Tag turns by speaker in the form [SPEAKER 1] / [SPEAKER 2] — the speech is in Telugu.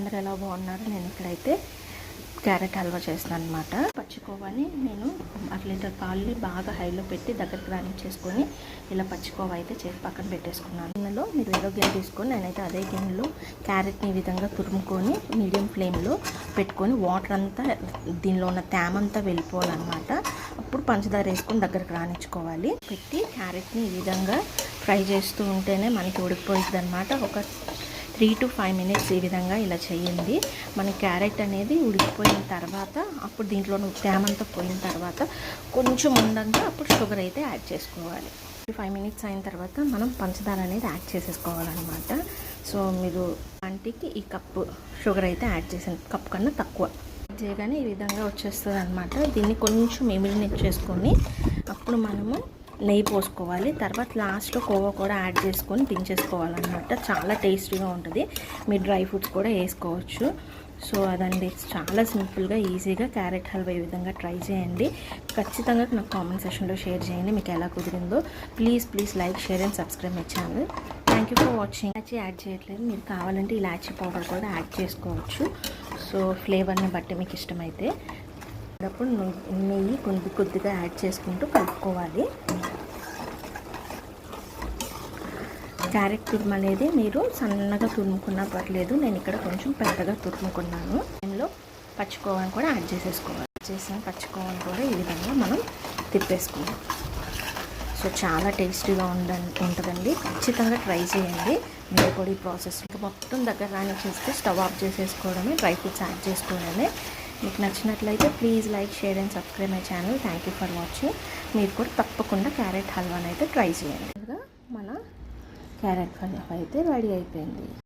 [SPEAKER 1] అందరూ ఎలా బాగున్నారు? నేను ఇక్కడైతే క్యారెట్ హల్వా చేస్తున్నాను అనమాట. పచ్చికోవాని నేను 1 లీటర్ పాలని బాగా హైలో పెట్టి దగ్గరికి రానిచ్చేసుకొని ఇలా పచ్చికోవా అయితే చేసి పక్కన పెట్టేసుకున్నాను. గిన్నెలో మీరు ఏదో గిన్నె తీసుకొని నేనైతే అదే గిన్నెలో క్యారెట్ని ఈ విధంగా తురుముకొని మీడియం ఫ్లేమ్లో పెట్టుకొని వాటర్ అంతా దీనిలో ఉన్న తేమంతా వెళ్ళిపోవాలన్నమాట. అప్పుడు పంచదార వేసుకొని దగ్గరికి రానిచ్చుకోవాలి. పెట్టి క్యారెట్ని ఈ విధంగా ఫ్రై చేస్తూ ఉంటేనే మనకి ఉడికిపోయింది అనమాట. ఒక 3 to 5 minutes ఈ విధంగా ఇలా చేయండి. మన క్యారెట్ అనేది ఉడికిపోయిన తర్వాత అప్పుడు దీంట్లో తేమంతా పోయిన తర్వాత కొంచెం ఉండంగా అప్పుడు షుగర్ అయితే యాడ్ చేసుకోవాలి. 5 minutes అయిన తర్వాత మనం పంచదార అనేది యాడ్ చేసేసుకోవాలన్నమాట. సో మీరు ఆంటీకి ఈ కప్పు షుగర్ అయితే యాడ్ చేసాను, కప్పు కన్నా తక్కువ చేయగానే ఈ విధంగా వచ్చేస్తుంది అనమాట. దీన్ని కొంచెం ఎమిలినేట్ చేసుకొని అప్పుడు మనము నెయ్యి పోసుకోవాలి. తర్వాత లాస్ట్లో కోవా కూడా యాడ్ చేసుకొని దించేసుకోవాలన్నమాట. చాలా టేస్టీగా ఉంటుంది. మీరు డ్రై ఫ్రూట్స్ కూడా వేసుకోవచ్చు. సో అదండి, చాలా సింపుల్గా ఈజీగా క్యారెట్ హల్వా ఈ విధంగా ట్రై చేయండి. ఖచ్చితంగా నాకు కామెంట్ సెక్షన్లో షేర్ చేయండి మీకు ఎలా కుదిరిందో. Please like, share and subscribe my channel. Thank you for watching. ఇలాచీ యాడ్ చేయట్లేదు, మీరు కావాలంటే ఇలాచీ పౌడర్ కూడా యాడ్ చేసుకోవచ్చు. సో ఫ్లేవర్ని బట్టి మీకు ఇష్టమైతే అప్పుడు నెయ్యి కొద్దిగా యాడ్ చేసుకుంటూ కలుపుకోవాలి. క్యారెట్ తురుము అనేది మీరు సన్నగా తురుముకున్నా పర్లేదు, నేను ఇక్కడ కొంచెం పెద్దగా తురుముకున్నాను. దీనిలో పచ్చికోవాని కూడా యాడ్ చేసేసుకోవాలి. చేసిన పచ్చికోవాని కూడా ఈ విధంగా మనం తిప్పేసుకుందాం. సో చాలా టేస్టీగా ఉంటుందండి. ఖచ్చితంగా ట్రై చేయండి. మీరు కూడా ఈ ప్రాసెస్ మొత్తం దగ్గర రాని చేస్తే స్టవ్ ఆఫ్ చేసేసుకోవడమే, డ్రై ఫ్రూట్స్ యాడ్ చేసుకోవడమే. మీకు నచ్చినట్లయితే please like, share and subscribe my channel. Thank you for watching. మీరు కూడా తప్పకుండా క్యారెట్ హల్వాని అయితే ట్రై చేయండి. మన క్యారెట్ హల్వా అయితే రెడీ అయిపోయింది.